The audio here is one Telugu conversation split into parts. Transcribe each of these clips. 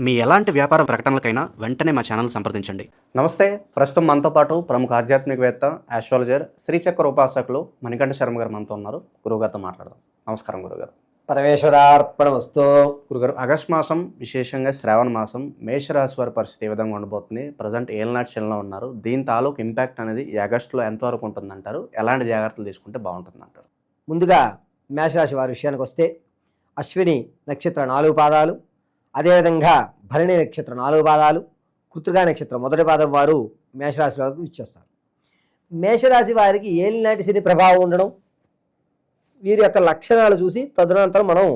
మీ ఎలాంటి వ్యాపార ప్రకటనలకైనా వెంటనే మా ఛానల్ సంప్రదించండి. నమస్తే. ప్రస్తుతం మనతో పాటు ప్రముఖ ఆధ్యాత్మికవేత్త, ఆస్ట్రాలజర్, శ్రీచక్ర ఉపాసకులు మణికంఠ శర్మ గారు మనతో ఉన్నారు. గురువుగారితో మాట్లాడదాం. నమస్కారం గురుగారు. పరమేశ్వరార్పణమస్తు. గురుగారు, ఆగస్టు మాసం, విశేషంగా శ్రావణ మాసం, మేషరాశి వారి పరిస్థితి ఏ విధంగా ఉండబోతుంది? ప్రజెంట్ ఏళ్ళనాటి శనిలో ఉన్నారు. దీని తాలూకు ఇంపాక్ట్ అనేది ఈ ఆగస్టులో ఎంతవరకు ఉంటుందంటారు? ఎలాంటి జాగ్రత్తలు తీసుకుంటే బాగుంటుందంటారు? ముందుగా మేషరాశి వారి విషయానికి వస్తే, అశ్విని నక్షత్ర 4 పాదాలు, అదేవిధంగా భరణి నక్షత్ర 4 పాదాలు, కృత్తికా నక్షత్రం మొదటి పాదం వారు మేషరాశి వారికి ఇచ్చేస్తారు. మేషరాశి వారికి ఏలినాటి శని ప్రభావం ఉండడం, వీరి యొక్క లక్షణాలు చూసి తదనంతరం మనం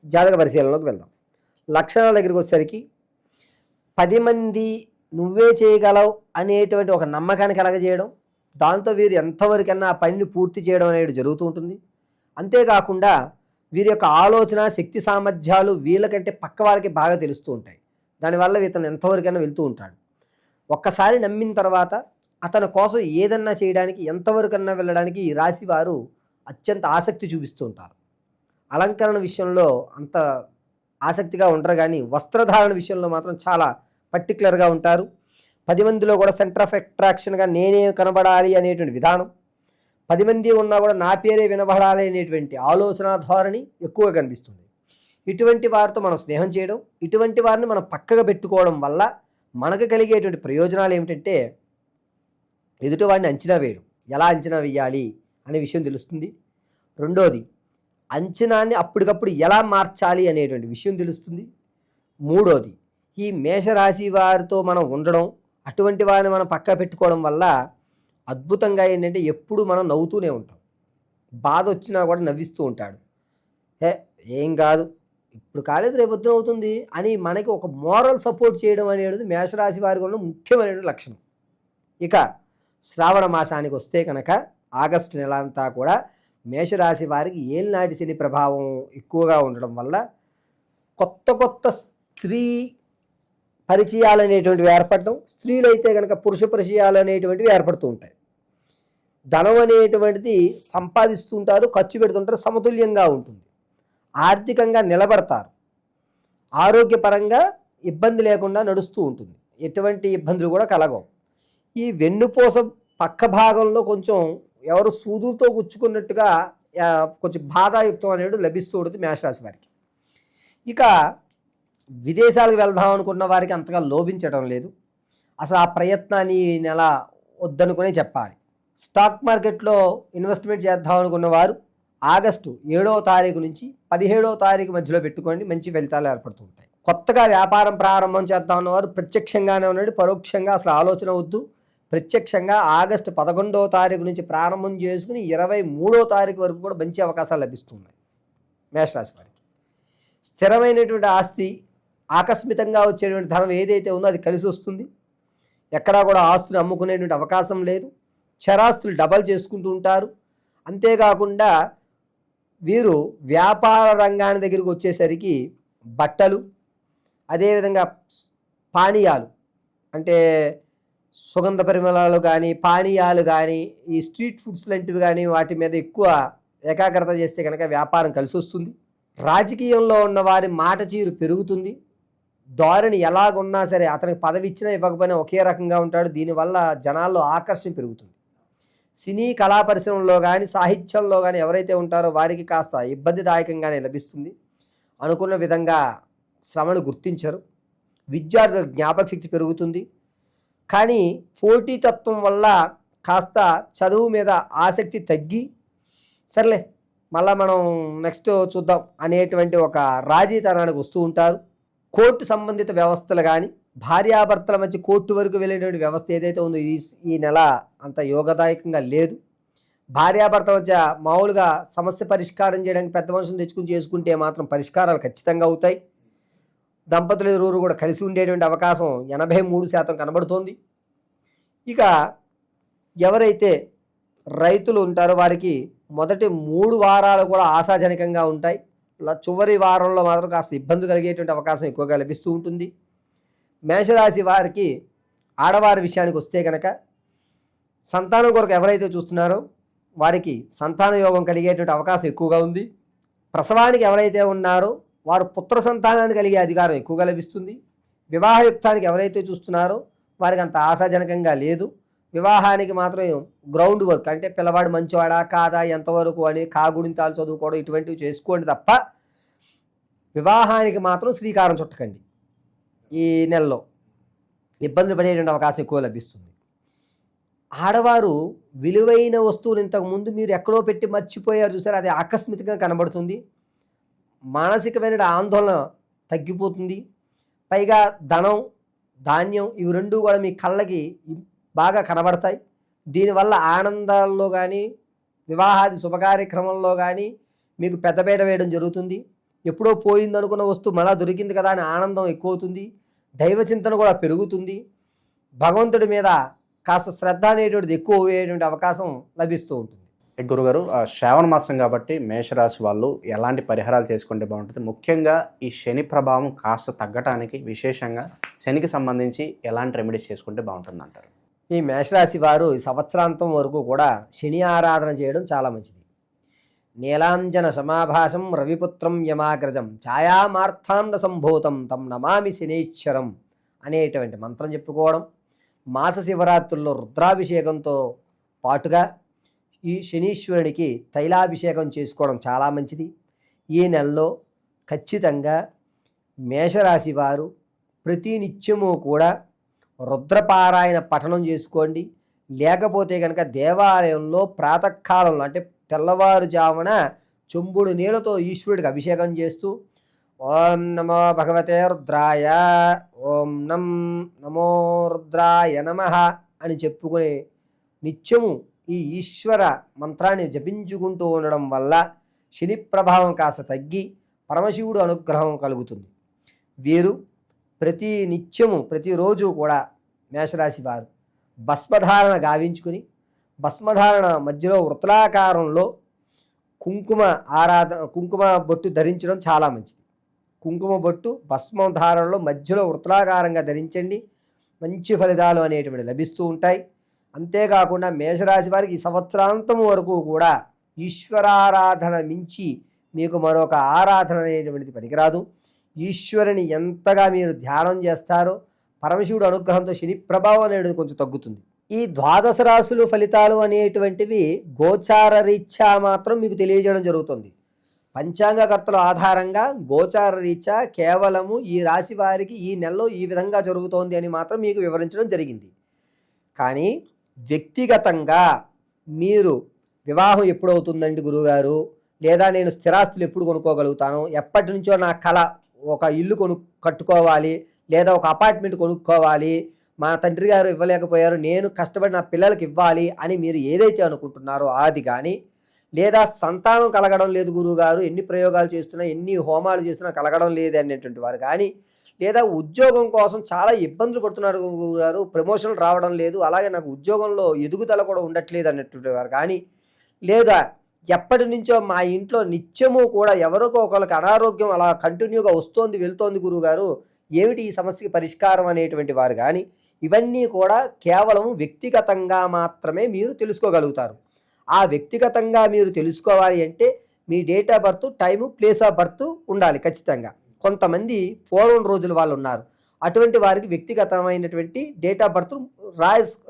జాతక పరిశీలనలోకి వెళ్దాం. లక్షణాల దగ్గరికి వచ్చేసరికి 10 మంది నువ్వే చేయగలవు అనేటువంటి ఒక నమ్మకాన్ని కలగజేయడం, దాంతో వీరు ఎంతవరకన్నా ఆ పనిని పూర్తి చేయడం అనేది జరుగుతూ ఉంటుంది. అంతేకాకుండా వీరి యొక్క ఆలోచన శక్తి సామర్థ్యాలు వీళ్ళకంటే పక్క వాళ్ళకి బాగా తెలుస్తూ ఉంటాయి. దానివల్ల ఇతను ఎంతవరకైనా వెళ్తూ ఉంటాడు. ఒక్కసారి నమ్మిన తర్వాత అతని కోసం ఏదన్నా చేయడానికి, ఎంతవరకన్నా వెళ్ళడానికి ఈ రాశి వారు అత్యంత ఆసక్తి చూపిస్తూ ఉంటారు. అలంకరణ విషయంలో అంత ఆసక్తిగా ఉండరు, కానీ వస్త్రధారణ విషయంలో మాత్రం చాలా పర్టికులర్గా ఉంటారు. 10 మందిలో కూడా సెంటర్ ఆఫ్ అట్రాక్షన్గా నేనే కనబడాలి అనేటువంటి విధానం, 10 మంది ఉన్నా కూడా నా పేరే వినబడాలి అనేటువంటి ఆలోచన ధోరణి ఎక్కువగా కనిపిస్తుంది. ఇటువంటి వారితో మనం స్నేహం చేయడం, ఇటువంటి వారిని మనం పక్కగా పెట్టుకోవడం వల్ల మనకు కలిగేటువంటి ప్రయోజనాలు ఏమిటంటే, ఎదుటివాడిని అంచనా వేయడం, ఎలా అంచనా వేయాలి అనే విషయం తెలుస్తుంది. రెండోది, అంచనాన్ని అప్పటికప్పుడు ఎలా మార్చాలి అనేటువంటి విషయం తెలుస్తుంది. మూడోది, ఈ మేషరాశి వారితో మనం ఉండడం, అటువంటి వారిని మనం పక్క పెట్టుకోవడం వల్ల అద్భుతంగా ఏంటంటే ఎప్పుడు మనం నవ్వుతూనే ఉంటాం. బాధ వచ్చినా కూడా నవ్విస్తూ ఉంటాడు. ఏం కాదు, ఇప్పుడు కాలేదు, రేపొద్దున అవుతుంది అని మనకి ఒక మోరల్ సపోర్ట్ చేయడం అనేది మేషరాశి వారికి ఉన్న ముఖ్యమైనటువంటి లక్షణం. ఇక శ్రావణ మాసానికి వస్తే కనుక ఆగస్టు నెల అంతా కూడా మేషరాశి వారికి ఏలినాటి శని ప్రభావం ఎక్కువగా ఉండడం వల్ల కొత్త కొత్త స్త్రీ పరిచయాలు అనేటువంటివి ఏర్పడడం, స్త్రీలు అయితే కనుక పురుష పరిచయాలు అనేటువంటివి ఏర్పడుతూ ఉంటాయి. ధనం అనేటువంటిది సంపాదిస్తూ ఉంటారు, ఖర్చు పెడుతుంటారు, సమతుల్యంగా ఉంటుంది. ఆర్థికంగా నిలబడతారు. ఆరోగ్యపరంగా ఇబ్బంది లేకుండా నడుస్తూ ఉంటుంది, ఎటువంటి ఇబ్బందులు కూడా కలగవు. ఈ వెన్నుపూస పక్క భాగంలో కొంచెం ఎవరు సూదులతో గుచ్చుకున్నట్టుగా కొంచెం బాధాయుక్తం అనేది లభిస్తూ ఉంటుంది మేషరాశి వారికి. ఇక విదేశాలకు వెళ్దాం అనుకున్న వారికి అంతగా లోభించడం లేదు. అసలు ఆ ప్రయత్నాన్ని నెల వద్దనుకునే చెప్పాలి. స్టాక్ మార్కెట్లో ఇన్వెస్ట్మెంట్ చేద్దాం అనుకున్న వారు ఆగస్టు 7వ తారీఖు నుంచి 17వ తారీఖు మధ్యలో పెట్టుకోండి, మంచి ఫలితాలు ఏర్పడుతూ ఉంటాయి. కొత్తగా వ్యాపారం ప్రారంభం చేద్దాం ఉన్నవారు ప్రత్యక్షంగానే ఉన్నాడు, పరోక్షంగా అసలు ఆలోచన వద్దు. ప్రత్యక్షంగా ఆగస్టు 11వ తారీఖు నుంచి ప్రారంభం చేసుకుని 23వ తారీఖు వరకు కూడా మంచి అవకాశాలు లభిస్తున్నాయి మేషరాశి వారికి. స్థిరమైనటువంటి ఆస్తి, ఆకస్మికంగా వచ్చేటువంటి ధనం ఏదైతే ఉందో అది కలిసి వస్తుంది. ఎక్కడా కూడా ఆస్తులు అమ్ముకునేటువంటి అవకాశం లేదు. చరాస్తులు డబల్ చేసుకుంటూ ఉంటారు. అంతేకాకుండా వీరు వ్యాపార రంగాన్ని దగ్గరికి వచ్చేసరికి బట్టలు, అదేవిధంగా పానీయాలు అంటే సుగంధ పరిమళాలు కానీ, పానీయాలు కానీ, ఈ స్ట్రీట్ ఫుడ్స్ లాంటివి కానీ వాటి మీద ఎక్కువ ఏకాగ్రత చేస్తే కనుక వ్యాపారం కలిసి వస్తుంది. రాజకీయంలో ఉన్న వారి మాట తీరు పెరుగుతుంది. ధోరణి ఎలాగున్నా సరే అతనికి పదవి ఇచ్చినా ఇవ్వకపోయినా ఒకే రకంగా ఉంటాడు. దీనివల్ల జనాల్లో ఆకర్షణ పెరుగుతుంది. సినీ కళా పరిశ్రమలో కానీ, సాహిత్యంలో కానీ ఎవరైతే ఉంటారో వారికి కాస్త ఇబ్బందిదాయకంగానే లభిస్తుంది. అనుకున్న విధంగా శ్రమను గుర్తించరు. విద్యార్థుల జ్ఞాపక శక్తి పెరుగుతుంది. కానీ పోటీతత్వం వల్ల కాస్త చదువు మీద ఆసక్తి తగ్గి, సర్లే మళ్ళీ మనం నెక్స్ట్ చూద్దాం అనేటువంటి ఒక రాజీతనానికి వస్తూ ఉంటారు. కోర్టు సంబంధిత వ్యవస్థలు కానీ, భార్యాభర్తల మధ్య కోర్టు వరకు వెళ్ళేటువంటి వ్యవస్థ ఏదైతే ఉందో ఈ నెల అంత యోగదాయకంగా లేదు. భార్యాభర్తల మధ్య మామూలుగా సమస్య పరిష్కారం చేయడానికి పెద్ద మనుషులు తెచ్చుకుని చేసుకుంటే మాత్రం పరిష్కారాలు ఖచ్చితంగా అవుతాయి. దంపతులు ఇరువురు కూడా కలిసి ఉండేటువంటి అవకాశం 83% కనబడుతోంది. ఇక ఎవరైతే రైతులు ఉంటారో వారికి మొదటి 3 వారాలు కూడా ఆశాజనకంగా ఉంటాయి. చివరి వారంలో మాత్రం కాస్త ఇబ్బంది కలిగేటువంటి అవకాశం ఎక్కువగా లభిస్తూ ఉంటుంది. మేషరాశి వారికి ఆడవారి విషయానికి వస్తే కనుక సంతానం కొరకు ఎవరైతే చూస్తున్నారో వారికి సంతాన యోగం కలిగేటువంటి అవకాశం ఎక్కువగా ఉంది. ప్రసవానికి ఎవరైతే ఉన్నారో వారు పుత్ర సంతానాన్ని కలిగే అధికారం ఎక్కువగా లభిస్తుంది. వివాహయుక్తానికి ఎవరైతే చూస్తున్నారో వారికి అంత ఆశాజనకంగా లేదు. వివాహానికి మాత్రం గ్రౌండ్ వర్క్ అంటే పిల్లవాడు మంచివాడా కాదా ఎంతవరకు అని కాగుణింతాలు చదువుకోవడం ఇటువంటివి చేసుకోండి తప్ప వివాహానికి మాత్రం శ్రీకారం చుట్టకండి. ఈ నెలలో ఇబ్బంది పడేటువంటి అవకాశం ఎక్కువ లభిస్తుంది. ఆడవారు విలువైన వస్తువులు ఇంతకుముందు మీరు ఎక్కడో పెట్టి మర్చిపోయారు చూసారు, అది ఆకస్మికంగా కనబడుతుంది. మానసికమైన ఆందోళన తగ్గిపోతుంది. పైగా ధనం ధాన్యం ఇవి రెండూ కూడా మీ కళ్ళకి బాగా కనబడతాయి. దీనివల్ల ఆనందాల్లో కానీ వివాహాది శుభకార్యక్రమంలో కానీ మీకు పెద్దపీట వేయడం జరుగుతుంది. ఎప్పుడో పోయిందనుకున్న వస్తువు మళ్ళా దొరికింది కదా అని ఆనందం ఎక్కువ అవుతుంది. దైవ చింతన కూడా పెరుగుతుంది. భగవంతుడి మీద కాస్త శ్రద్ధ అనేటువంటిది ఎక్కువ అయ్యేటువంటి అవకాశం లభిస్తూ ఉంటుంది. గురుగారు, శ్రావణ మాసం కాబట్టి మేషరాశి వాళ్ళు ఎలాంటి పరిహారాలు చేసుకుంటే బాగుంటుంది? ముఖ్యంగా ఈ శని ప్రభావం కాస్త తగ్గటానికి విశేషంగా శనికి సంబంధించి ఎలాంటి రెమెడీస్ చేసుకుంటే బాగుంటుంది అంటారు? ఈ మేషరాశి వారు ఈ సంవత్సరాంతం వరకు కూడా శని ఆరాధన చేయడం చాలా మంచిది. నీలాంజన సమాభాసం రవిపుత్రం యమాగ్రజం ఛాయామార్థాండ సంభూతం తం నమామి శనీశ్వరం అనేటువంటి మంత్రం చెప్పుకోవడం, మాస శివరాత్రుల్లో రుద్రాభిషేకంతో పాటుగా ఈ శనీశ్వరునికి తైలాభిషేకం చేసుకోవడం చాలా మంచిది. ఈ నెలలో ఖచ్చితంగా మేషరాశి వారు ప్రతి నిత్యము కూడా రుద్రపారాయణ పఠనం చేసుకోండి. లేకపోతే కనుక దేవాలయంలో ప్రాతకాలంలో అంటే తెల్లవారుజామున చెంబుడు నీళ్ళతో ఈశ్వరుడికి అభిషేకం చేస్తూ ఓం నమో భగవతే రుద్రాయ, ఓం నమో రుద్రాయ నమః అని చెప్పుకుని నిత్యము ఈ ఈశ్వర మంత్రాన్ని జపించుకుంటూ ఉండడం వల్ల శని ప్రభావం కాస్త తగ్గి పరమశివుడు అనుగ్రహం కలుగుతుంది. వీరు ప్రతి నిత్యము ప్రతిరోజు కూడా మేషరాశి వారు భస్మధారణ గావించుకుని భస్మధారణ మధ్యలో వృత్తాకారంలో కుంకుమ బొట్టు ధరించడం చాలా మంచిది. కుంకుమ బొట్టు భస్మధారణలో మధ్యలో వృత్తాకారంగా ధరించండి. మంచి ఫలితాలు అనేటువంటి లభిస్తూ ఉంటాయి. అంతేకాకుండా మేషరాశి వారికి ఈ సంవత్సరాంతం వరకు కూడా ఈశ్వరారాధన మించి మీకు మరొక ఆరాధన అనేటువంటిది పనికిరాదు. ఈశ్వరుని ఎంతగా మీరు ధ్యానం చేస్తారో పరమశివుడు అనుగ్రహంతో శని ప్రభావం అనేది కొంచెం తగ్గుతుంది. ఈ ద్వాదశ రాశులు ఫలితాలు అనేటువంటివి గోచార రీత్యా మాత్రం మీకు తెలియజేయడం జరుగుతుంది. పంచాంగకర్తల ఆధారంగా గోచార రీత్యా కేవలము ఈ రాశి వారికి ఈ నెలలో ఈ విధంగా జరుగుతోంది అని మాత్రం మీకు వివరించడం జరిగింది. కానీ వ్యక్తిగతంగా మీరు వివాహం ఎప్పుడు అవుతుందండి గురువుగారు, లేదా నేను స్థిరాస్తులు ఎప్పుడు కొనుక్కోగలుగుతాను, ఎప్పటి నుంచో నా కళ ఒక ఇల్లు కట్టుకోవాలి లేదా ఒక అపార్ట్మెంట్ కొనుక్కోవాలి, మా తండ్రి గారు ఇవ్వలేకపోయారు నేను కష్టపడి నా పిల్లలకి ఇవ్వాలి అని మీరు ఏదైతే అనుకుంటున్నారో అది కానీ, లేదా సంతానం కలగడం లేదు గురువుగారు, ఎన్ని ప్రయోగాలు చేస్తున్నా ఎన్ని హోమాలు చేస్తున్నా కలగడం లేదు అనేటువంటి వారు కానీ, లేదా ఉద్యోగం కోసం చాలా ఇబ్బందులు పడుతున్నారు గురువుగారు, ప్రమోషన్లు రావడం లేదు, అలాగే నాకు ఉద్యోగంలో ఎదుగుదల కూడా ఉండట్లేదు అనేటువంటి వారు కానీ, లేదా ఎప్పటి నుంచో మా ఇంట్లో నిత్యము కూడా ఎవరికో ఒకరికి అనారోగ్యం అలా కంటిన్యూగా వస్తోంది వెళ్తోంది గురువుగారు, ఏమిటి ఈ సమస్యకి పరిష్కారం అనేటువంటి వారు కానీ, ఇవన్నీ కూడా కేవలం వ్యక్తిగతంగా మాత్రమే మీరు తెలుసుకోగలుగుతారు. ఆ వ్యక్తిగతంగా మీరు తెలుసుకోవాలి అంటే మీ date of birth, time, place of birth ఉండాలి ఖచ్చితంగా. కొంతమంది పూర్వం రోజుల వాళ్ళు ఉన్నారు, అటువంటి వారికి వ్యక్తిగతమైనటువంటి డేట్ ఆఫ్ బర్త్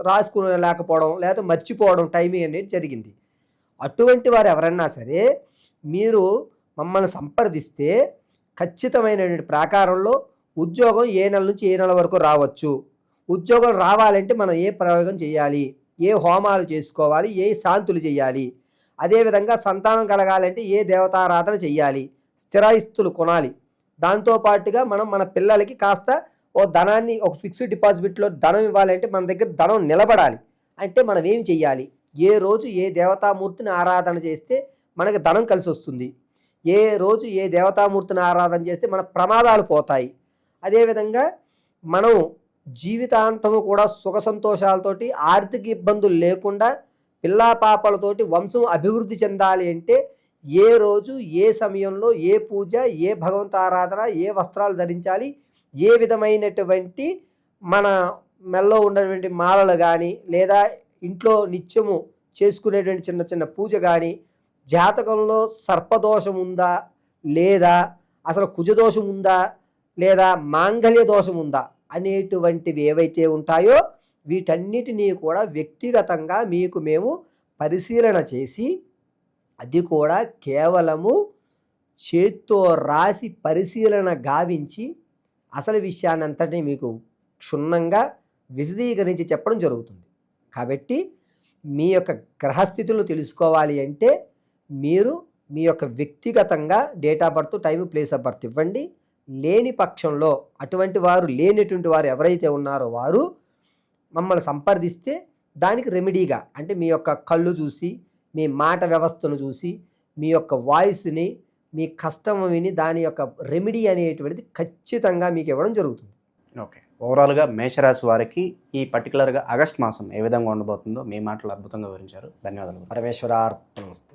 రాసుకునేలేకపోవడం లేదా మర్చిపోవడం టైమింగ్ అనేది జరిగింది. అటువంటి వారు ఎవరన్నా సరే మీరు మమ్మల్ని సంప్రదిస్తే ఖచ్చితమైనటువంటి ప్రాకారంలో ఉద్యోగం ఏ నెల నుంచి ఏ నెల వరకు రావచ్చు, ఉద్యోగం రావాలంటే మనం ఏ ప్రయోగం చేయాలి, ఏ హోమాలు చేసుకోవాలి, ఏ శాంతులు చేయాలి, అదేవిధంగా సంతానం కలగాలంటే ఏ దేవతారాధన చేయాలి, స్థిరాస్తులు కొనాలి, దాంతోపాటుగా మనం మన పిల్లలకి కాస్త ఓ ధనాన్ని ఒక ఫిక్స్డ్ డిపాజిట్లో ధనం ఇవ్వాలంటే మన దగ్గర ధనం నిలబడాలి అంటే మనం ఏం చెయ్యాలి, ఏ రోజు ఏ దేవతామూర్తిని ఆరాధన చేస్తే మనకి ధనం కలిసి వస్తుంది, ఏ రోజు ఏ దేవతామూర్తిని ఆరాధన చేస్తే మన ప్రమాదాలు పోతాయి, అదేవిధంగా మనం జీవితాంతము కూడా సుఖ సంతోషాలతోటి ఆర్థిక ఇబ్బందులు లేకుండా పిల్లా పాపలతోటి వంశం అభివృద్ధి చెందాలి అంటే ఏ రోజు ఏ సమయంలో ఏ పూజ, ఏ భగవంత ఆరాధన, ఏ వస్త్రాలు ధరించాలి, ఏ విధమైనటువంటి మన మెల్లో ఉన్నటువంటి మాలలు కానీ లేదా ఇంట్లో నిత్యము చేసుకునేటువంటి చిన్న చిన్న పూజ కానీ, జాతకంలో సర్పదోషం ఉందా లేదా అసలు కుజదోషం ఉందా లేదా మాంగళ్య దోషం ఉందా అనేటువంటివి ఏవైతే ఉంటాయో వీటన్నిటినీ కూడా వ్యక్తిగతంగా మీకు మేము పరిశీలన చేసి, అది కూడా కేవలము చేత్తో రాసి పరిశీలన గావించి అసలు విషయాన్ని అంతటినీ మీకు క్షుణ్ణంగా విశదీకరించి చెప్పడం జరుగుతుంది. కాబట్టి మీ యొక్క గ్రహస్థితులను తెలుసుకోవాలి అంటే మీరు మీ యొక్క వ్యక్తిగతంగా date of birth, time, place of birth ఇవ్వండి. లేని పక్షంలో లేనటువంటి వారు ఎవరైతే ఉన్నారో వారు మమ్మల్ని సంప్రదిస్తే దానికి రెమెడీగా, అంటే మీ యొక్క కళ్ళు చూసి, మీ మాట వ్యవస్థను చూసి, మీ యొక్క వాయిస్ని, మీ కష్టం విని దాని యొక్క రెమెడీ అనేటువంటిది ఖచ్చితంగా మీకు ఇవ్వడం జరుగుతుంది. ఓకే, ఓవరాల్గా మేషరాశి వారికి ఈ పర్టికులర్గా ఆగస్ట్ మాసం ఏ విధంగా ఉండబోతుందో మీ మాటలు అద్భుతంగా వివరించారు. ధన్యవాదాలు. పరమేశ్వరార్పణమస్తు.